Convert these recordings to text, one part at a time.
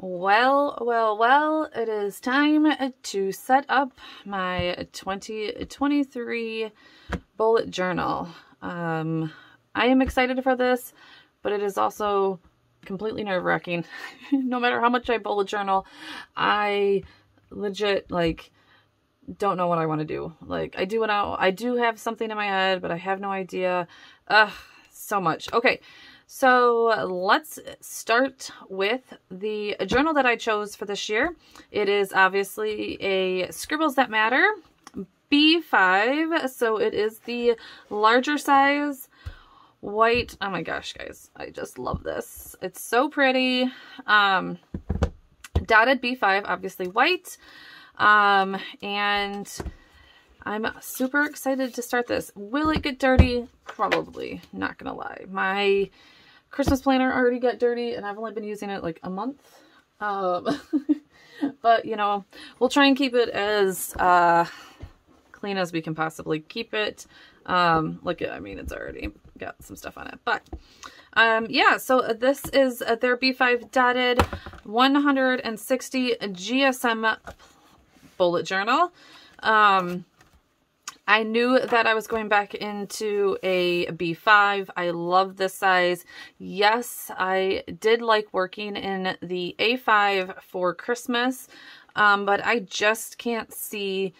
Well, it is time to set up my 2023 bullet journal. I am excited for this, but it is also completely nerve-wracking. No matter how much I bullet journal, I legit, don't know what I want to do. I do have something in my head, but I have no idea. So much. Okay. So let's start with the journal that I chose for this year. It is obviously a Scribbles That Matter B5. So it is the larger size white. Oh my gosh, guys, I just love this. It's so pretty. Dotted B5, obviously white. And I'm super excited to start this. Will it get dirty? Probably, not gonna lie. My Christmas planner already got dirty and I've only been using it like a month. But you know, we'll try and keep it as clean as we can possibly keep it. Look at, I mean, it's already got some stuff on it, but yeah, so this is their B5 dotted 160 GSM bullet journal. I knew that I was going back into a B5. I love this size. Yes, I did like working in the A5 for Christmas, but I just can't see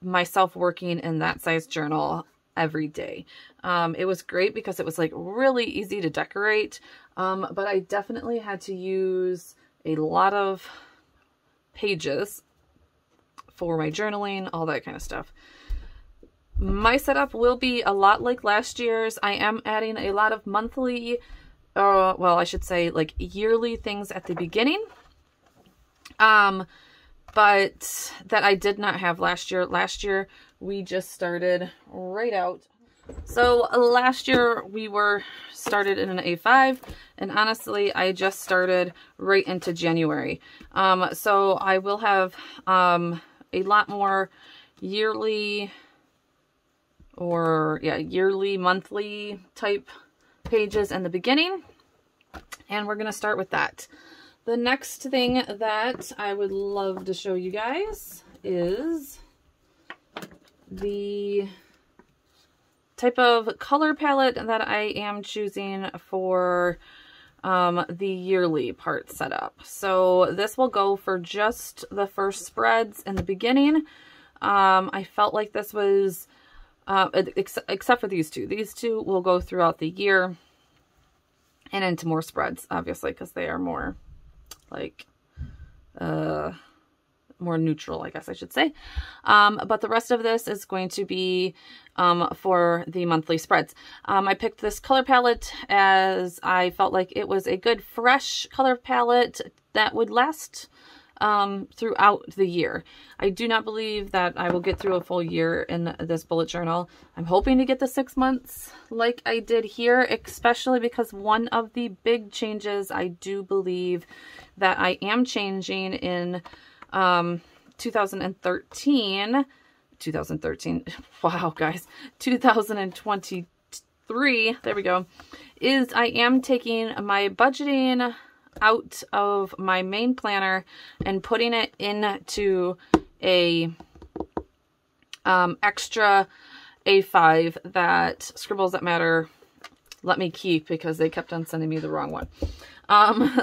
myself working in that size journal every day. It was great because it was like really easy to decorate, but I definitely had to use a lot of pages for my journaling, all that kind of stuff. My setup will be a lot like last year's. I am adding a lot of monthly, well, I should say like yearly things at the beginning, but that I did not have last year. Last year, we just started right out. So last year we were started in an A5, and honestly, I just started right into January. So I will have a lot more yearly or yearly, monthly type pages in the beginning, and we're going to start with that. The next thing that I would love to show you guys is the type of color palette that I am choosing for the yearly part setup. So this will go for just the first spreads in the beginning. I felt like this was, except for these two. These two will go throughout the year and into more spreads, obviously, because they are more like, more neutral, I guess I should say. But the rest of this is going to be for the monthly spreads. I picked this color palette as I felt like it was a good fresh color palette that would last throughout the year. I do not believe that I will get through a full year in this bullet journal. I'm hoping to get the 6 months like I did here, especially because one of the big changes I do believe that I am changing in 2013, wow guys, 2023, there we go, is I am taking my budgeting out of my main planner and putting it into a extra A5 that Scribbles That Matter let me keep because they kept on sending me the wrong one.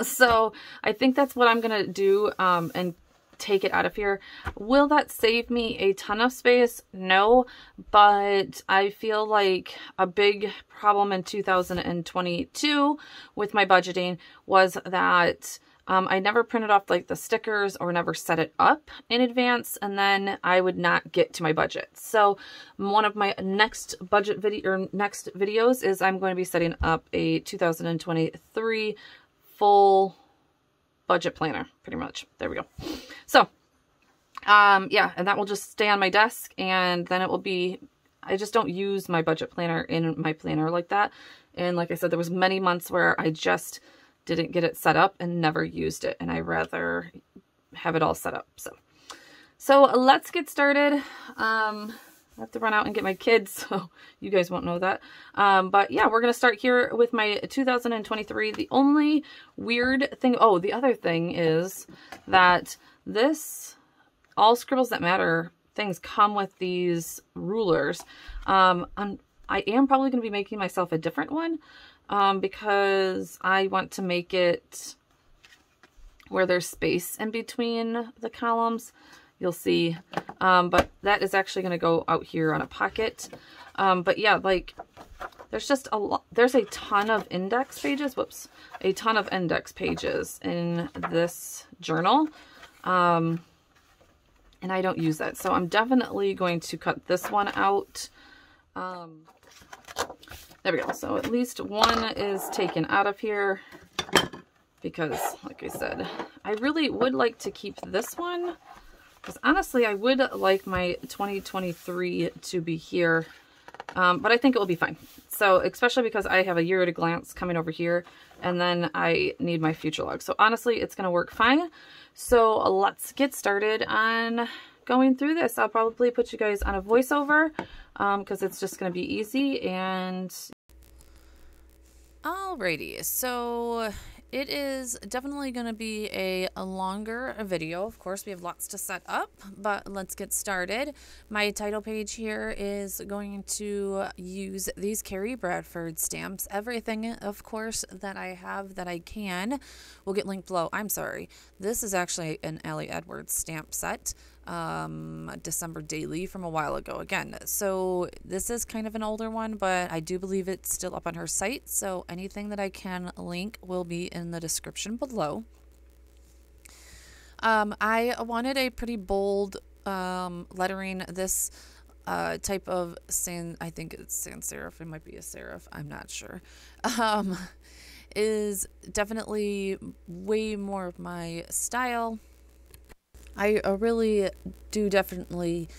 So I think that's what I'm gonna do, and take it out of here. Will that save me a ton of space? No, but I feel like a big problem in 2022 with my budgeting was that I never printed off like the stickers or never set it up in advance, and then I would not get to my budget. So one of my next budget video or next videos is I'm going to be setting up a 2023 full budget planner, pretty much. There we go. So yeah, and that will just stay on my desk, and then it will be, I just don't use my budget planner in my planner like that. And like I said, there was many months where I just didn't get it set up and never used it, and I rather have it all set up. So let's get started. I I have to run out and get my kids, so you guys won't know that. But yeah, we're going to start here with my 2023. The only weird thing, oh, the other thing is that all Scribbles That Matter things come with these rulers. I am probably going to be making myself a different one because I want to make it where there's space in between the columns. You'll see, but that is actually going to go out here on a pocket. But yeah, like there's just there's a ton of index pages, a ton of index pages in this journal. And I don't use that. So I'm definitely going to cut this one out. There we go. So at least one is taken out of here because, like I said, I really would like to keep this one. Because honestly, I would like my 2023 to be here, but I think it will be fine. So, especially because I have a year at a glance coming over here, and then I need my future log. So honestly, it's going to work fine. So let's get started on going through this. I'll probably put you guys on a voiceover because it's just going to be easy. And alrighty, so it is definitely going to be a longer video. Of course, we have lots to set up, but let's get started. My title page here is going to use these Carrie Bradford stamps. Everything, of course, that I have that I can will get linked below. I'm sorry. This is actually an Allie Edwards stamp set. December Daily from a while ago again. So this is kind of an older one, but I do believe it's still up on her site. So anything that I can link will be in the description below. I wanted a pretty bold lettering. This type of I think it's sans serif. It might be a serif. I'm not sure. Is definitely way more of my style. I really do definitely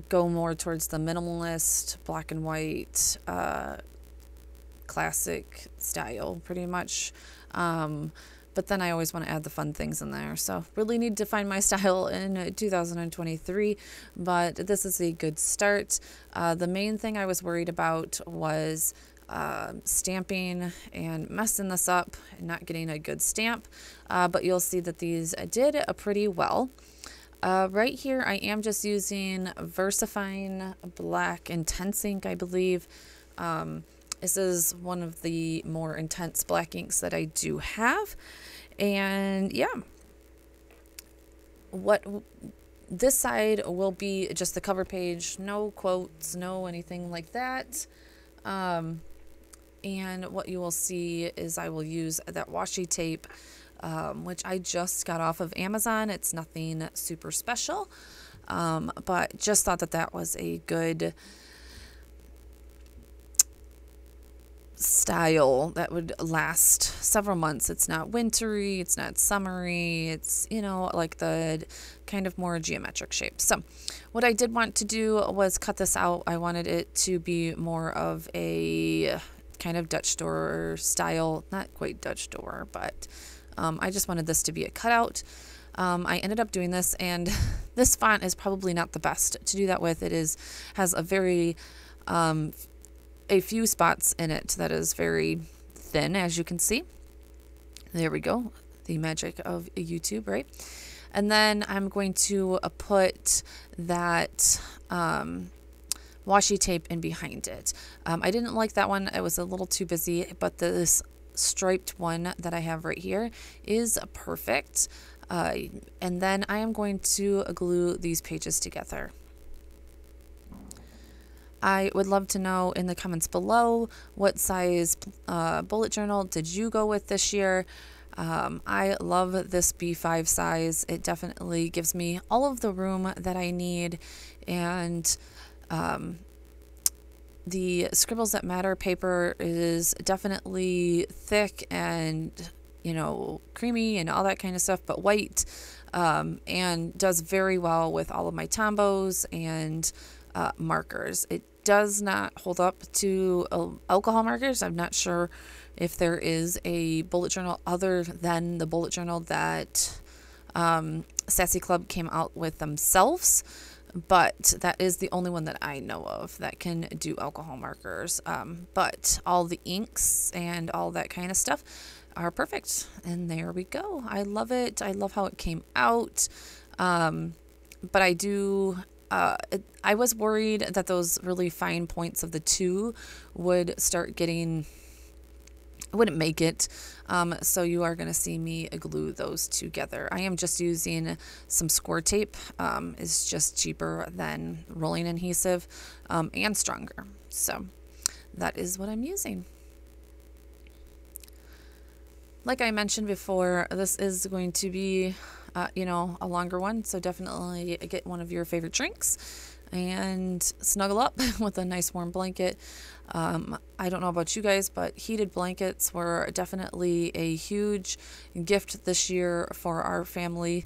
go more towards the minimalist, black and white, classic style, pretty much. But then I always want to add the fun things in there. So really need to find my style in 2023, but this is a good start. The main thing I was worried about was stamping and messing this up and not getting a good stamp, but you'll see that these did pretty well. Right here I am just using VersaFine Black Intense ink, I believe. This is one of the more intense black inks that I do have, and yeah, what this side will be just the cover page, no quotes, no anything like that. And what you will see is I will use that washi tape, which I just got off of Amazon. It's nothing super special, but just thought that that was a good style that would last several months. It's not wintry, it's not summery, it's, you know, like the kind of more geometric shape. So what I did want to do was cut this out. I wanted it to be more of a kind of Dutch door style, not quite Dutch door, but I just wanted this to be a cutout. I ended up doing this, and this font is probably not the best to do that with. It has a very a few spots in it that is very thin, as you can see. There we go, the magic of YouTube, right? And then I'm going to put that washi tape in behind it. I didn't like that one. It was a little too busy, but this striped one that I have right here is perfect. And then I am going to glue these pages together. I would love to know in the comments below what size bullet journal did you go with this year. I love this B5 size. It definitely gives me all of the room that I need, and the Scribbles That Matter paper is definitely thick and, you know, creamy and all that kind of stuff, but white, and does very well with all of my Tombos and markers. It does not hold up to alcohol markers. I'm not sure if there is a bullet journal other than the bullet journal that Sassy Club came out with themselves. but that is the only one that I know of that can do alcohol markers. But all the inks and all that kind of stuff are perfect. And there we go. I love it. I love how it came out. But I do, I was worried that those really fine points of the two would start getting, wouldn't make it. So you are going to see me glue those together. I am just using some score tape. It's just cheaper than rolling adhesive, and stronger. So that is what I'm using. Like I mentioned before, this is going to be, you know, a longer one. So definitely get one of your favorite drinks and snuggle up with a nice warm blanket. I don't know about you guys, but heated blankets were definitely a huge gift this year for our family.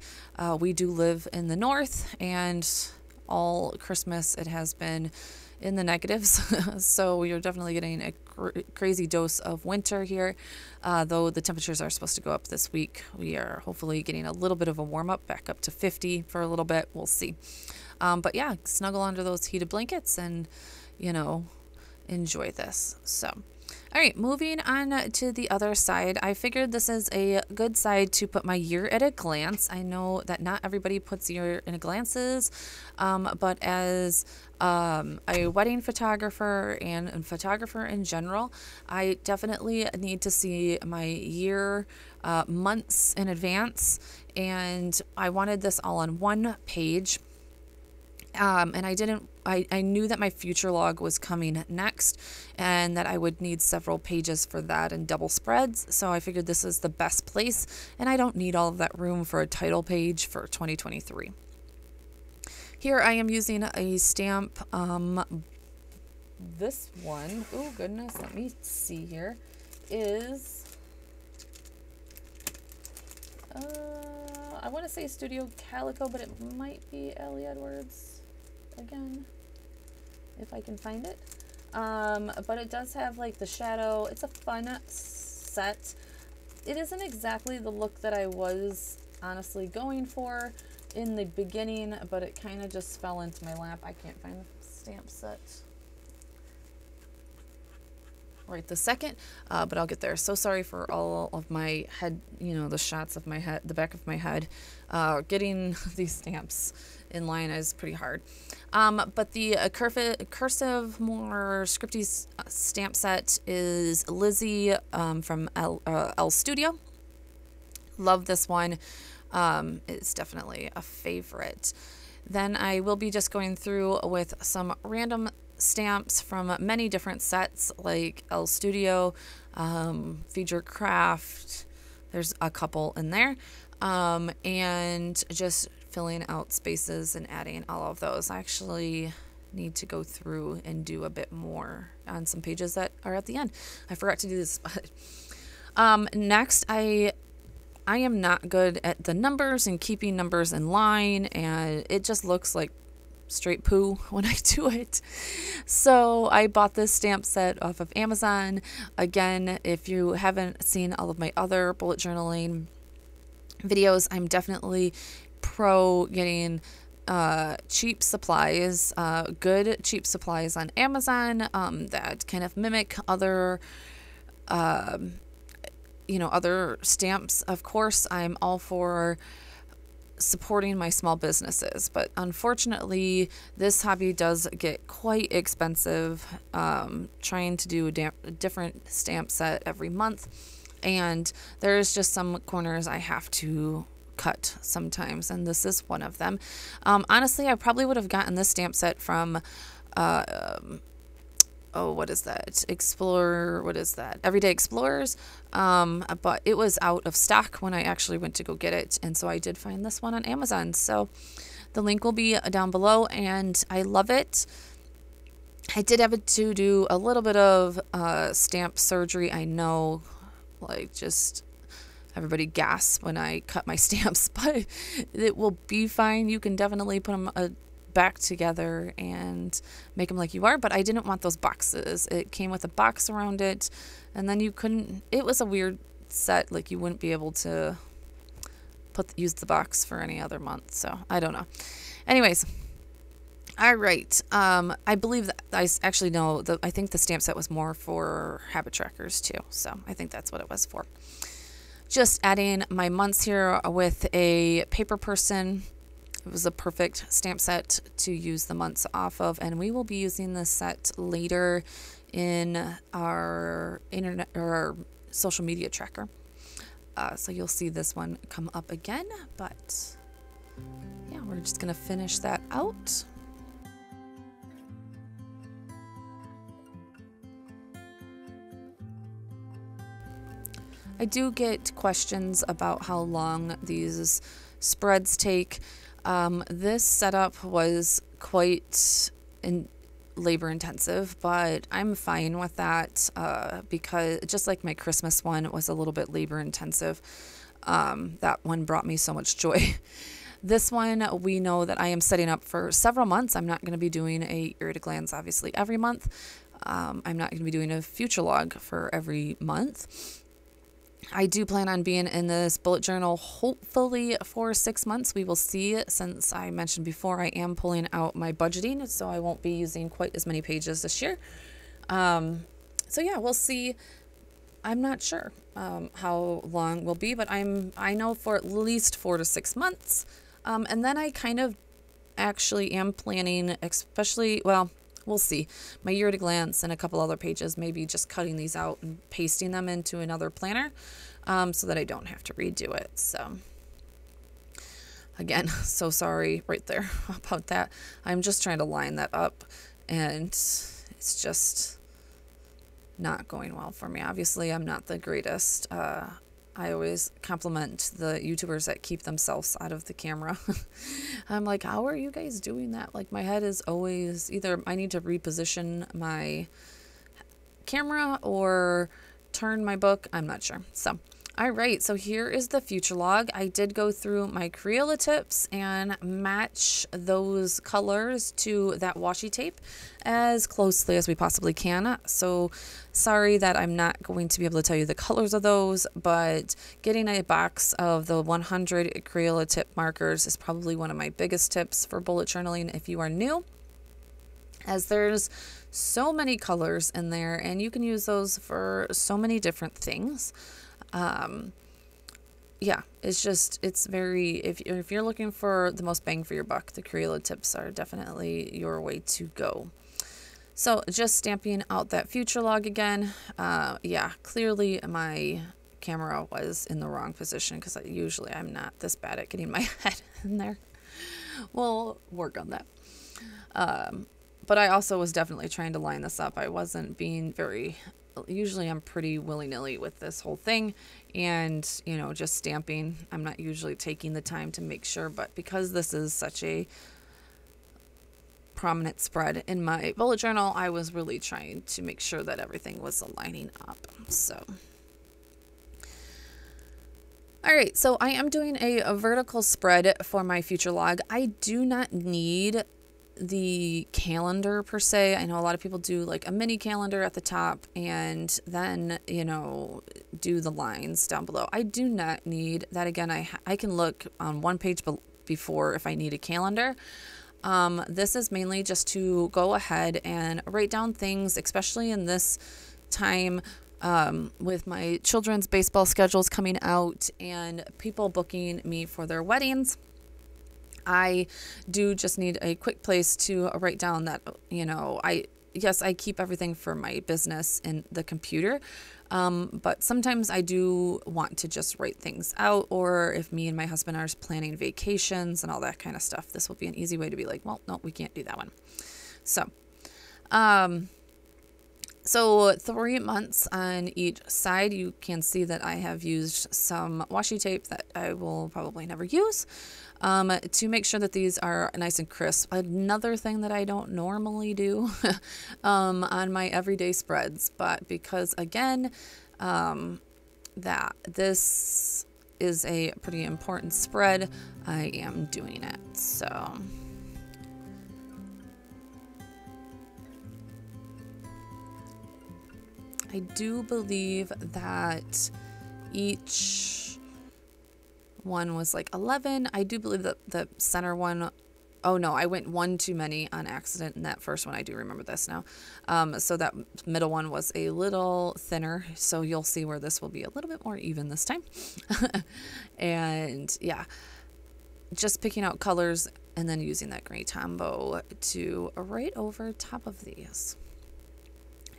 We do live in the north, and all Christmas it has been in the negatives. So we are definitely getting a crazy dose of winter here. Though the temperatures are supposed to go up this week, we are hopefully getting a little bit of a warm up back up to 50 for a little bit. We'll see. But yeah, snuggle under those heated blankets and, you know, enjoy this. So, all right, moving on to the other side. I figured this is a good side to put my year at a glance. I know that not everybody puts year in a glances, but as a wedding photographer and photographer in general, I definitely need to see my year months in advance, and I wanted this all on one page. And I knew that my future log was coming next and that I would need several pages for that and double spreads. So I figured this is the best place, and I don't need all of that room for a title page for 2023. Here I am using a stamp. This one, oh goodness, let me see here, is, I want to say Studio Calico, but it might be Ellie Edwards. Again, if I can find it, but it does have like the shadow. It's a fun set. It isn't exactly the look that I was honestly going for in the beginning, but it kind of just fell into my lap. I can't find the stamp set right this second, but I'll get there. So sorry for all of my head, you know, the shots of my head, the back of my head. Getting these stamps in line is pretty hard. But the cursive, more scripty stamp set is Lizzie from L Studio. Love this one. It's definitely a favorite. Then I will be just going through with some random stamps from many different sets, like L Studio, Feed Your Craft. There's a couple in there. And just filling out spaces and adding all of those. I actually need to go through and do a bit more on some pages that are at the end. I forgot to do this, but next I am not good at the numbers and keeping numbers in line, and it just looks like straight poo when I do it. So I bought this stamp set off of Amazon. Again, if you haven't seen all of my other bullet journaling videos, I'm definitely pro getting cheap supplies, good cheap supplies on Amazon that kind of mimic other other stamps. Of course, I'm all for supporting my small businesses, but unfortunately this hobby does get quite expensive, trying to do a different stamp set every month, and there's just some corners I have to cut sometimes, and this is one of them. Honestly, I probably would have gotten this stamp set from what is that? Everyday Explorers. But it was out of stock when I actually went to go get it. And so I did find this one on Amazon. So the link will be down below, and I love it. I did have to do a little bit of stamp surgery. I know, like, just everybody gasps when I cut my stamps, but it will be fine. You can definitely put them back together and make them like you are, but I didn't want those boxes. It came with a box around it, and then you couldn't, it was a weird set, like you wouldn't be able to use the box for any other month, so I don't know. Anyways, All right. I believe that I actually know that I think the stamp set was more for habit trackers too. So I think that's what it was for. Just adding my months here with a paper person. It was a perfect stamp set to use the months off of, and we will be using this set later in our internet or our social media tracker. So you'll see this one come up again, but yeah, we're just gonna finish that out. I do get questions about how long these spreads take. This setup was quite labor intensive, but I'm fine with that because just like my Christmas one was a little bit labor intensive. That one brought me so much joy. This one, we know that I am setting up for several months. I'm not going to be doing a ear to glance, obviously, every month. I'm not going to be doing a future log for every month. I do plan on being in this bullet journal hopefully for 6 months. We will see. Since I mentioned before, I am pulling out my budgeting, so I won't be using quite as many pages this year. So yeah, we'll see. I'm not sure how long will be, but I know for at least 4 to 6 months. And then I kind of actually am planning, especially, well, we'll see, my year at a glance and a couple other pages, maybe just cutting these out and pasting them into another planner so that I don't have to redo it. So again, so sorry right there about that. I'm just trying to line that up and it's just not going well for me. Obviously, I'm not the greatest. I always compliment the YouTubers that keep themselves out of the camera. I'm like, how are you guys doing that? Like, my head is always either I need to reposition my camera or turn my book. I'm not sure. So, all right. So here is the future log. I did go through my Crayola tips and match those colors to that washi tape as closely as we possibly can. So sorry that I'm not going to be able to tell you the colors of those, but getting a box of the 100 Crayola tip markers is probably one of my biggest tips for bullet journaling if you are new, as there's so many colors in there and you can use those for so many different things. Yeah, it's very, if you're looking for the most bang for your buck, the Crayola tips are definitely your way to go. So just stamping out that future log again. Yeah, clearly my camera was in the wrong position because usually I'm not this bad at getting my head in there. We'll work on that. But I also was definitely trying to line this up. I wasn't being very, usually I'm pretty willy-nilly with this whole thing and, you know, just stamping. I'm not usually taking the time to make sure, but because this is such a prominent spread in my bullet journal, I was really trying to make sure that everything was aligning up. So, all right, so I am doing a vertical spread for my future log. I do not need the calendar per se. I know a lot of people do like a mini calendar at the top and then, you know, do the lines down below. I do not need that. Again, I can look on one page before if I need a calendar. This is mainly just to go ahead and write down things, especially in this time with my children's baseball schedules coming out and people booking me for their weddings. I do just need a quick place to write down that, you know, yes, I keep everything for my business in the computer, but sometimes I do want to just write things out, or if me and my husband are planning vacations and all that kind of stuff, this will be an easy way to be like, well, no, we can't do that one. So, so 3 months on each side. You can see that I have used some washi tape that I will probably never use to make sure that these are nice and crisp. Another thing that I don't normally do on my everyday spreads, but because again, that this is a pretty important spread, I am doing it. So I do believe that each one was like 11. I do believe that the center one Oh no, I went one too many on accident in that first one. I do remember this now. So that middle one was a little thinner. So you'll see where this will be a little bit more even this time. And yeah, just picking out colors and then using that gray Tombow to right over top of these.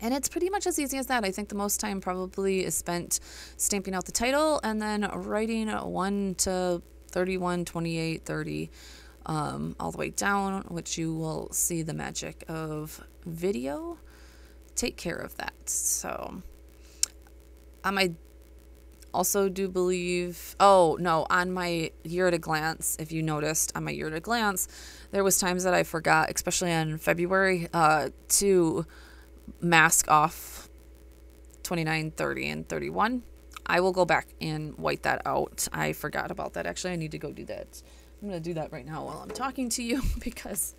And it's pretty much as easy as that. I think the most time probably is spent stamping out the title and then writing 1 to 31, 28, 30, all the way down, which you will see the magic of video take care of that. So I also do believe, oh no, on my year at a glance, if you noticed on my year at a glance, there was times that I forgot, especially in February, to mask off 29, 30, and 31. I will go back and white that out. I forgot about that. Actually, I need to go do that. I'm going to do that right now while I'm talking to you because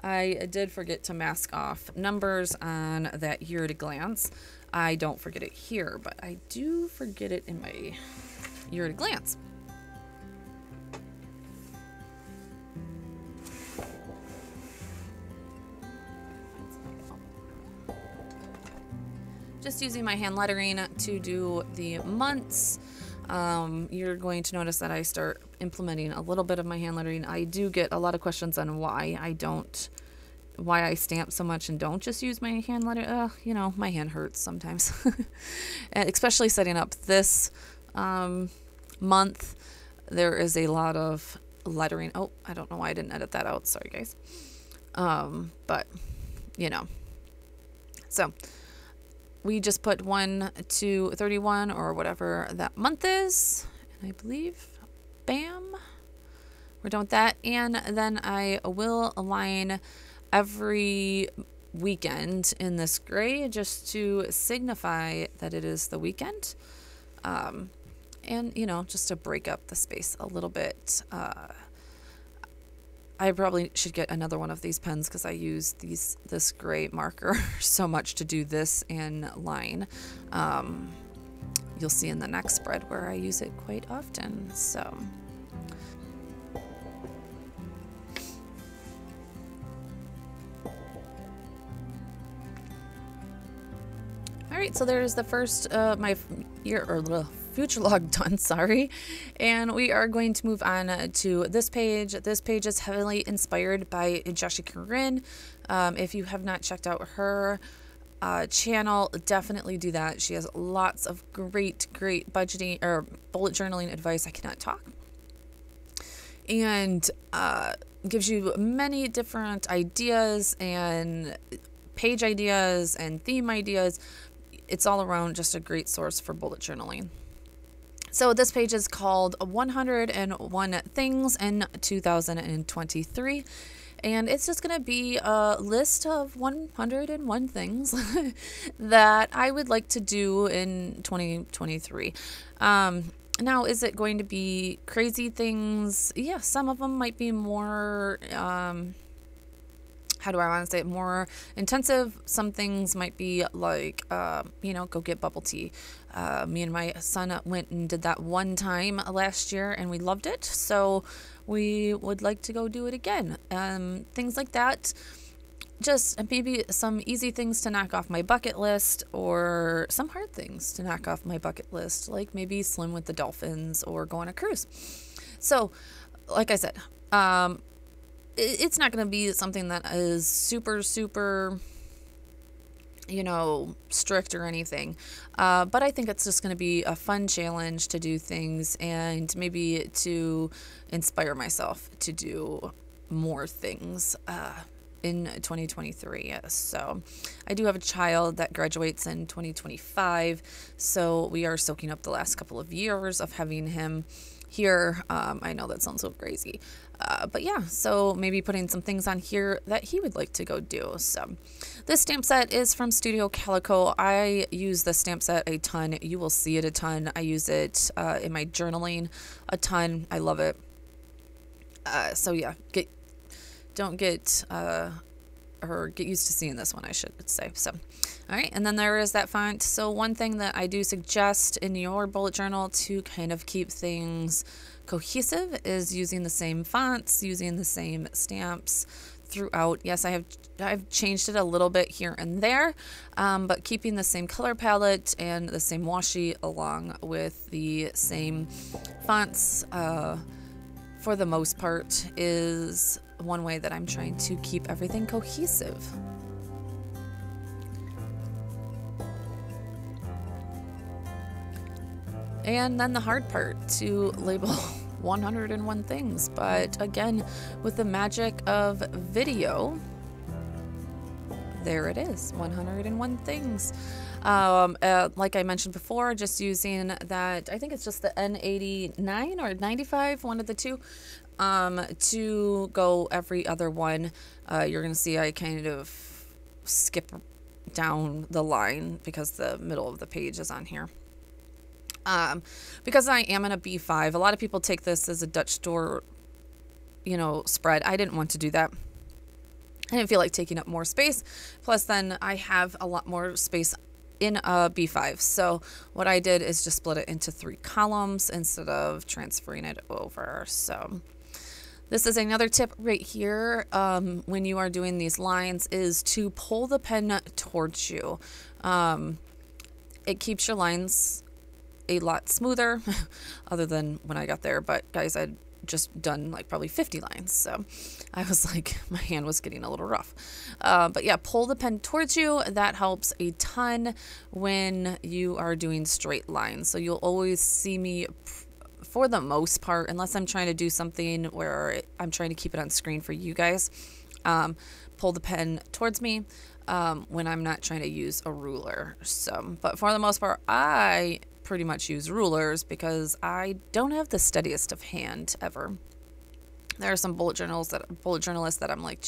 I did forget to mask off numbers on that year at a glance. I don't forget it here, but I do forget it in my year at a glance. Just using my hand lettering to do the months. You're going to notice that I start implementing a little bit of my hand lettering. I do get a lot of questions on why I stamp so much and don't just use my hand letter. You know, my hand hurts sometimes. And especially setting up this month, there is a lot of lettering. Oh, I don't know why I didn't edit that out. Sorry, guys. But, you know. So we just put 1 to 31 or whatever that month is. And I believe, bam, we're done with that. And then I will align every weekend in this gray just to signify that it is the weekend. And, you know, just to break up the space a little bit. I probably should get another one of these pens because I use this gray marker so much to do this in line. You'll see in the next spread where I use it quite often. So all right, so there's the first my year or the future log done, sorry. And we are going to move on to this page. This page is heavily inspired by Jessica Corinne. If you have not checked out her channel, definitely do that. She has lots of great budgeting or bullet journaling advice. I cannot talk. And gives you many different ideas and page ideas and theme ideas. It's all around just a great source for bullet journaling. So this page is called 101 Things in 2023. And it's just going to be a list of 101 things that I would like to do in 2023. Now, is it going to be crazy things? Yeah, some of them might be more, how do I want to say it, more intensive. Some things might be like, you know, go get bubble tea. Me and my son went and did that one time last year and we loved it. So we would like to go do it again. Things like that. Just maybe some easy things to knock off my bucket list or some hard things to knock off my bucket list, like maybe swim with the dolphins or go on a cruise. So, like I said, it's not going to be something that is super, you know, strict or anything. But I think it's just going to be a fun challenge to do things and maybe to inspire myself to do more things in 2023. So I do have a child that graduates in 2025. So we are soaking up the last couple of years of having him here. I know that sounds so crazy. But yeah, so maybe putting some things on here that he would like to go do. So this stamp set is from Studio Calico. I use the stamp set a ton. You will see it a ton. I use it in my journaling a ton. I love it. So yeah, get used to seeing this one, I should say. So, all right. And then there is that font. So one thing that I do suggest in your bullet journal to kind of keep things cohesive is using the same fonts, using the same stamps throughout. Yes, I've changed it a little bit here and there, but keeping the same color palette and the same washi along with the same fonts for the most part is one way that I'm trying to keep everything cohesive. And then the hard part, to label 101 things. But again, with the magic of video, there it is, 101 things. Like I mentioned before, just using that, I think it's just the N89 or 95, one of the two, to go every other one. You're going to see I kind of skip down the line because the middle of the page is on here. Because I am in a B5, a lot of people take this as a Dutch door, spread. I didn't want to do that. I didn't feel like taking up more space. Plus, then I have a lot more space in a B5. So what I did is just split it into 3 columns instead of transferring it over. So this is another tip right here. When you are doing these lines is to pull the pen towards you. It keeps your lines a lot smoother other than when I got there, but guys, I'd just done like probably 50 lines, so I was like, my hand was getting a little rough. But yeah, pull the pen towards you. That helps a ton when you are doing straight lines. So you'll always see me, for the most part, unless I'm trying to do something where I'm trying to keep it on screen for you guys, pull the pen towards me when I'm not trying to use a ruler. So, but for the most part, I pretty much use rulers because I don't have the steadiest of hand ever. There are some bullet journalists that I'm like,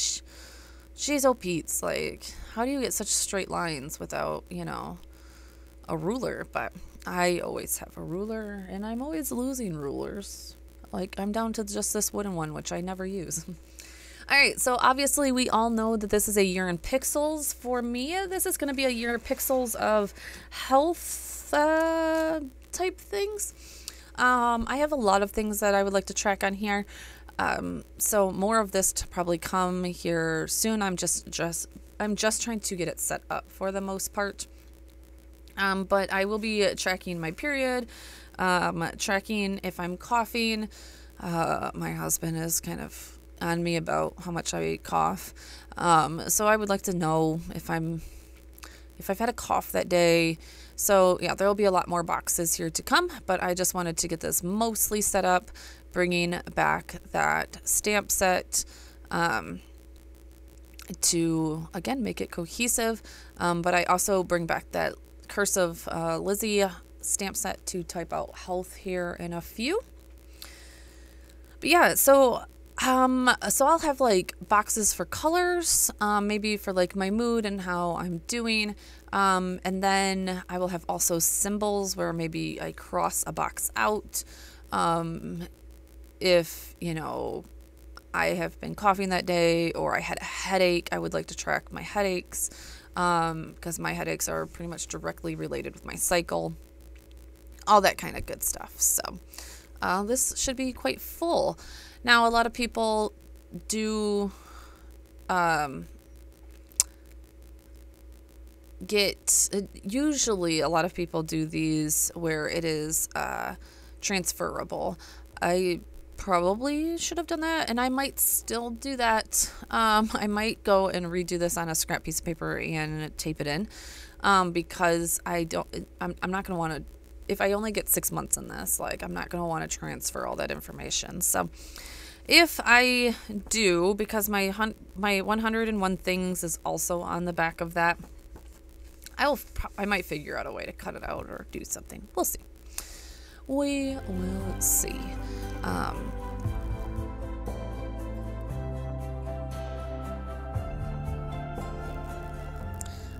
geez, oh Pete's, like, how do you get such straight lines without, a ruler? But I always have a ruler, and I'm always losing rulers. Like, I'm down to just this wooden one, which I never use. All right, so obviously we all know that this is a year in pixels. For me, this is going to be a year in pixels of health type things. I have a lot of things that I would like to track on here. So more of this to probably come here soon. I'm just trying to get it set up for the most part. But I will be tracking my period, tracking if I'm coughing. My husband is kind of on me about how much I cough. So I would like to know if I've had a cough that day. So yeah, there will be a lot more boxes here to come, but I just wanted to get this mostly set up, bringing back that stamp set to, again, make it cohesive. But I also bring back that cursive Lizzie stamp set to type out health here in a few. But yeah, so I'll have like boxes for colors, maybe for like my mood and how I'm doing. And then I will have also symbols where maybe I cross a box out. If, I have been coughing that day or I had a headache, I would like to track my headaches, because my headaches are pretty much directly related with my cycle, all that kind of good stuff. So, this should be quite full. Now, a lot of people do usually a lot of people do these where it is transferable. I probably should have done that, and I might still do that. I might go and redo this on a scrap piece of paper and tape it in, because I'm not going to want to, if I only get 6 months in this, like, I'm not going to want to transfer all that information. So if I do, because my 101 things is also on the back of that, I might figure out a way to cut it out or do something. We'll see. We will see. All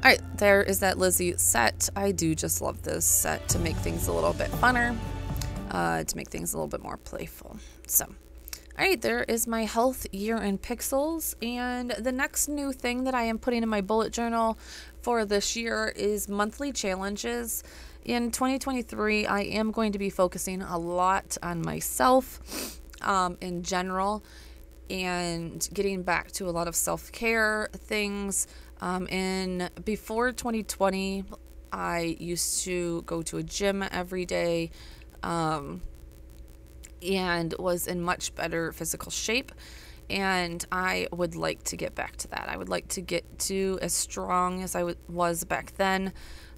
right, there is that Lizzie set. I do just love this set to make things a little bit funner, to make things a little bit more playful. So, all right, there is my health year in pixels. And the next new thing that I am putting in my bullet journal for this year is monthly challenges. in 2023, I am going to be focusing a lot on myself in general, and getting back to a lot of self-care things. And before 2020, I used to go to a gym every day and was in much better physical shape. And I would like to get back to that. I would like to get to as strong as I was back then.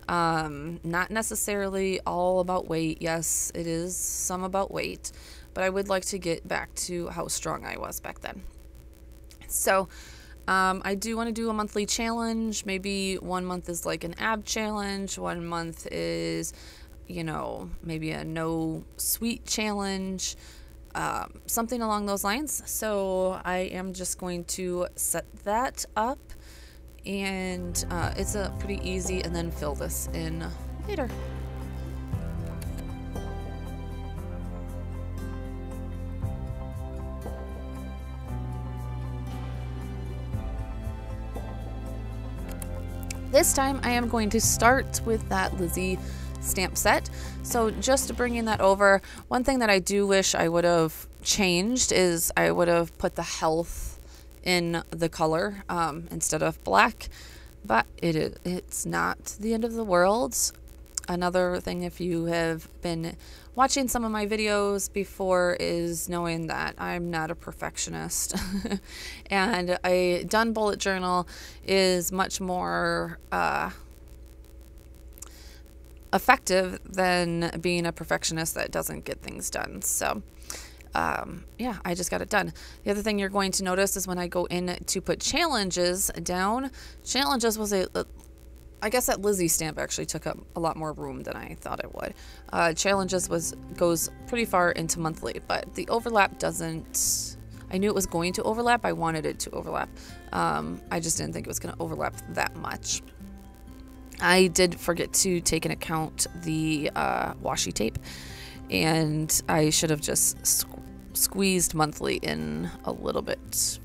Not necessarily all about weight. Yes, it is some about weight, but I would like to get back to how strong I was back then. So I do want to do a monthly challenge. Maybe 1 month is like an ab challenge. 1 month is, you know, maybe a no sweet challenge, something along those lines. So I am just going to set that up, and it's a pretty easy, and then fill this in later. This time I am going to start with that Lizzie stamp set. So just bringing that over, one thing that I do wish I would have changed is I would have put the health in the color instead of black, but it's not the end of the world. Another thing, if you have been watching some of my videos before, is knowing that I'm not a perfectionist. And a done bullet journal is much more effective than being a perfectionist that doesn't get things done. So yeah, I just got it done. The other thing you're going to notice is when I go in to put challenges down, challenges was I guess that Lizzie stamp actually took up a lot more room than I thought it would. Challenges goes pretty far into monthly, but the overlap doesn't. I knew it was going to overlap. I wanted it to overlap. I just didn't think it was going to overlap that much. I did forget to take into account the washi tape, and I should have just squeezed monthly in a little bit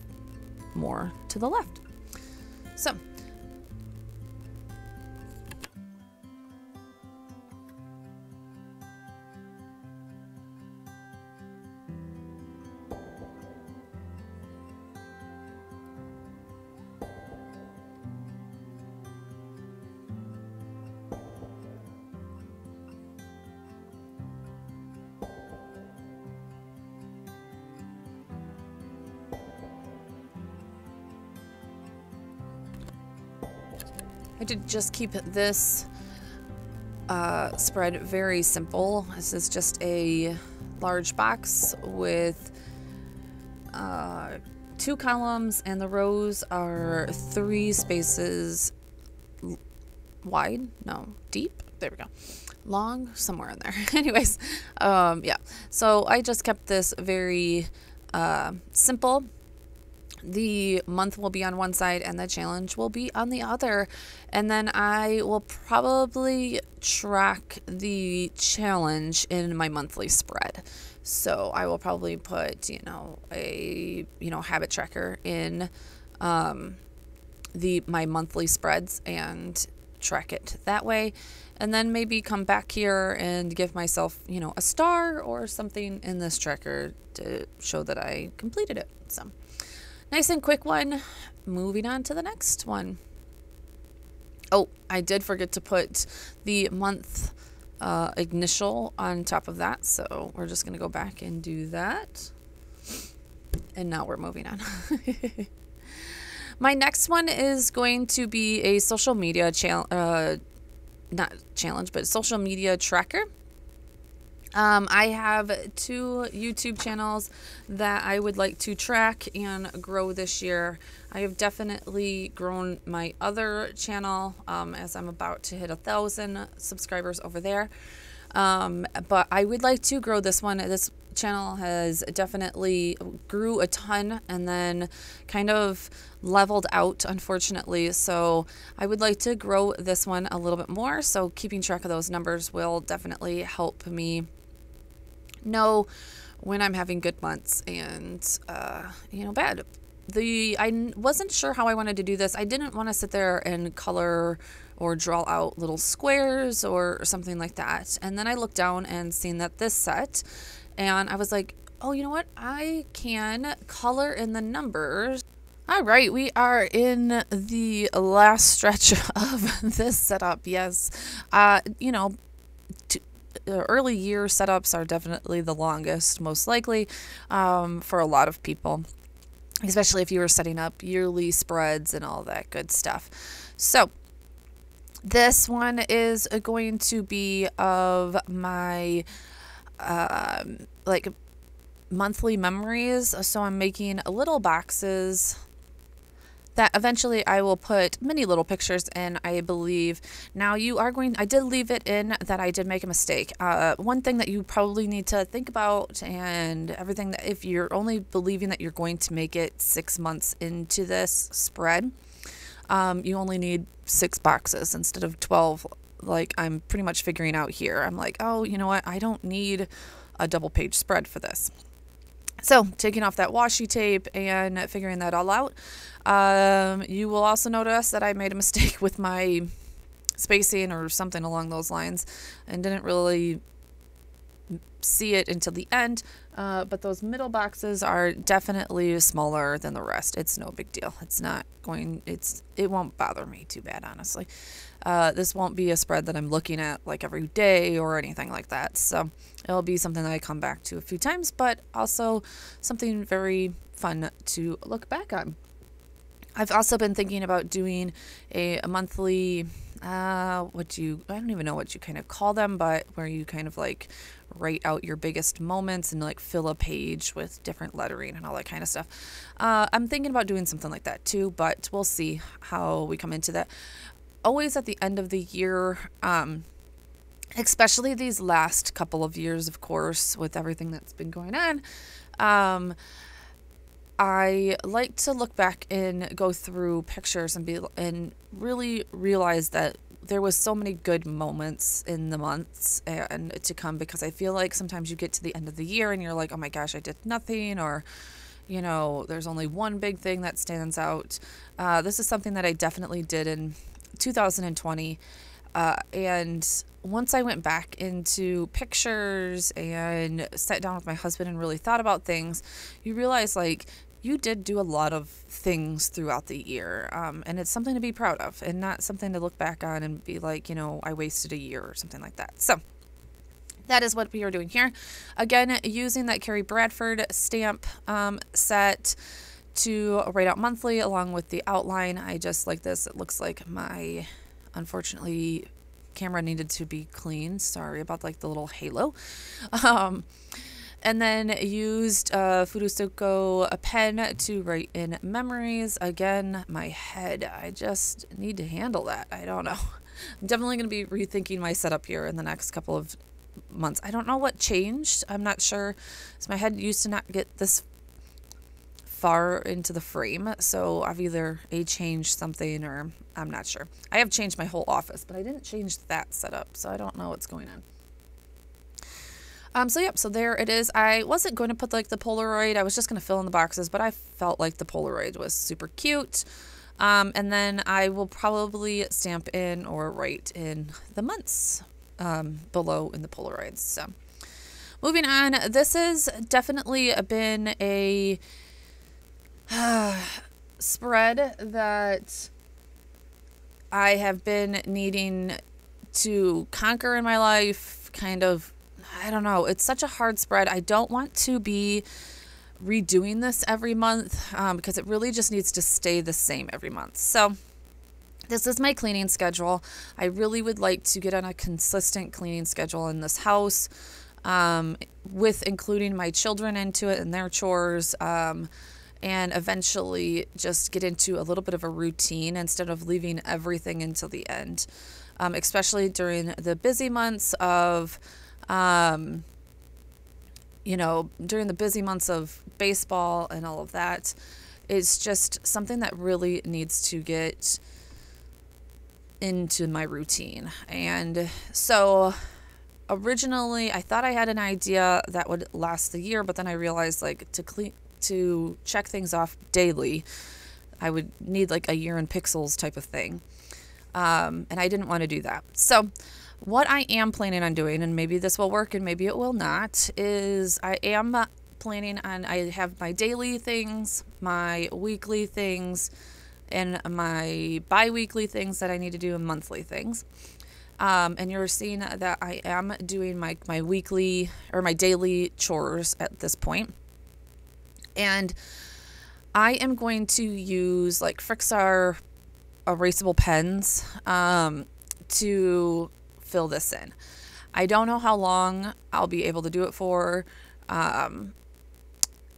more to the left. So I did just keep this spread very simple. This is just a large box with 2 columns, and the rows are 3 spaces wide. No, deep. There we go. Long, somewhere in there. Anyways, yeah. So I just kept this very simple. The month will be on one side and the challenge will be on the other. And then I will probably track the challenge in my monthly spread. So I will probably put, a, habit tracker in my monthly spreads and track it that way. And then maybe come back here and give myself, a star or something in this tracker to show that I completed it. So nice and quick one. Moving on to the next one. Oh, I did forget to put the month initial on top of that. So we're just going to go back and do that. And now we're moving on. My next one is going to be a social media not challenge, but social media tracker. I have 2 YouTube channels that I would like to track and grow this year. I have definitely grown my other channel as I'm about to hit 1,000 subscribers over there. But I would like to grow this one. This channel has definitely grew a ton and then kind of leveled out, unfortunately. So I would like to grow this one a little bit more. So keeping track of those numbers will definitely help me know when I'm having good months and bad. I wasn't sure how I wanted to do this. I didn't want to sit there and color or draw out little squares or something like that. And then I looked down and seen that this set, and I was like, oh, you know what? I can color in the numbers. All right, we are in the last stretch of this setup. Yes, you know, early year setups are definitely the longest, most likely, for a lot of people, especially if you were setting up yearly spreads and all that good stuff. So this one is going to be of my like monthly memories. So I'm making little boxes that eventually I will put many little pictures in, I believe. Now I did leave it in that I did make a mistake. One thing that you probably need to think about, and everything, that if you're only believing that you're going to make it 6 months into this spread, you only need 6 boxes instead of 12, like I'm pretty much figuring out here. I'm like, oh, you know what? I don't need a double page spread for this. So taking off that washi tape and figuring that all out, you will also notice that I made a mistake with my spacing or something along those lines and didn't really see it until the end. But those middle boxes are definitely smaller than the rest. It's no big deal. It won't bother me too bad, honestly. This won't be a spread that I'm looking at like every day or anything like that. So it'll be something that I come back to a few times, but also something very fun to look back on. I've also been thinking about doing a monthly, I don't even know what you kind of call them, but where you kind of like write out your biggest moments and like fill a page with different lettering and all that kind of stuff. I'm thinking about doing something like that too, but we'll see how we come into that. Always at the end of the year, especially these last couple of years, of course, with everything that's been going on, I like to look back and go through pictures and really realize that there was so many good moments in the months and to come, because I feel like sometimes you get to the end of the year and you're like, oh my gosh, I did nothing, or you know, there's only one big thing that stands out. This is something that I definitely did in 2020, and once I went back into pictures and sat down with my husband and really thought about things, you realize like you did do a lot of things throughout the year, and it's something to be proud of and not something to look back on and be like, you know, I wasted a year or something like that. So that is what we are doing here. Again, using that Carrie Bradford stamp set to write out monthly along with the outline. I just like this. It looks like my, unfortunately, camera needed to be cleaned. Sorry about like the little halo. And then used Furusuko a pen to write in memories. Again, my head, I just need to handle that. I don't know. I'm definitely going to be rethinking my setup here in the next couple of months. I don't know what changed. I'm not sure. So my head used to not get this far into the frame, so I've either changed something or I'm not sure. I have changed my whole office, but I didn't change that setup, so I don't know what's going on. So there it is. I wasn't going to put like the Polaroid. I was just going to fill in the boxes, but I felt like the Polaroid was super cute. And then I will probably stamp in or write in the months below in the Polaroids. So moving on, this has definitely been a spread that I have been needing to conquer in my life, kind of. I don't know. It's such a hard spread. I don't want to be redoing this every month because it really just needs to stay the same every month. So this is my cleaning schedule. I really would like to get on a consistent cleaning schedule in this house, with including my children into it and their chores, and eventually just get into a little bit of a routine instead of leaving everything until the end, especially during the busy months of during the busy months of baseball and all of that. It's just something that really needs to get into my routine. And so originally I thought I had an idea that would last the year, but then I realized like to check things off daily, I would need like a year in pixels type of thing. And I didn't want to do that. So what I am planning on doing, and maybe this will work and maybe it will not, is I am planning on, I have my daily things, my weekly things, and my bi-weekly things that I need to do, and monthly things. And you're seeing that I am doing my weekly or my daily chores at this point. And I am going to use like Fixar erasable pens to fill this in. I don't know how long I'll be able to do it for.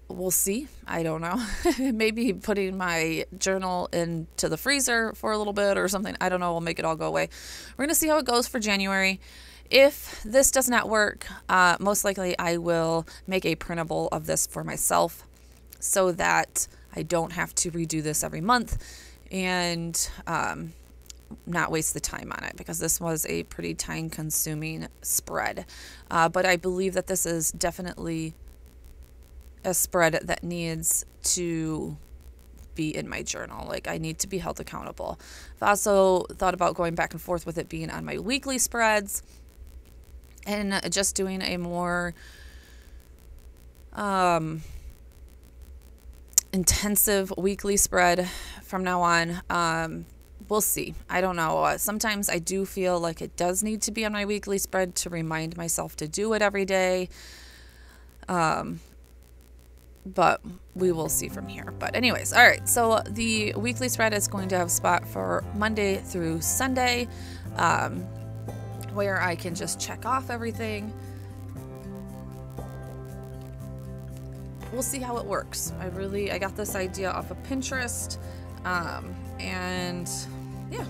We'll see. I don't know. Maybe putting my journal into the freezer for a little bit or something. I don't know. We'll make it all go away. We're going to see how it goes for January. If this does not work, most likely I will make a printable of this for myself so that I don't have to redo this every month and not waste the time on it, because this was a pretty time-consuming spread. But I believe that this is definitely a spread that needs to be in my journal. Like, I need to be held accountable. I've also thought about going back and forth with it being on my weekly spreads and just doing a more intensive weekly spread from now on. We'll see. I don't know. Sometimes I do feel like it does need to be on my weekly spread to remind myself to do it every day. But we will see from here. But anyways, all right. So the weekly spread is going to have a spot for Monday through Sunday, where I can just check off everything. We'll see how it works. I got this idea off of Pinterest, and yeah.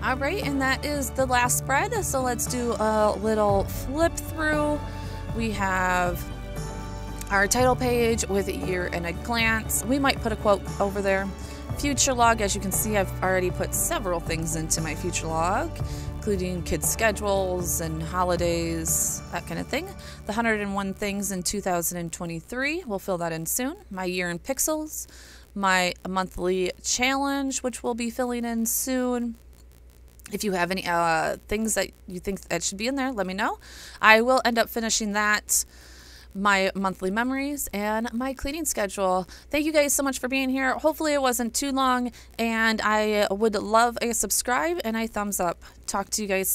All right, and that is the last spread. So let's do a little flip through. We have our title page with a year and a glance. We might put a quote over there. Future log, as you can see, I've already put several things into my future log, including kids' schedules and holidays, that kind of thing. The 101 things in 2023, we'll fill that in soon. My year in pixels, my monthly challenge, which we'll be filling in soon. If you have any things that you think that should be in there, let me know. I will end up finishing that, my monthly memories, and my cleaning schedule. Thank you guys so much for being here. Hopefully it wasn't too long, and I would love a subscribe and a thumbs up. Talk to you guys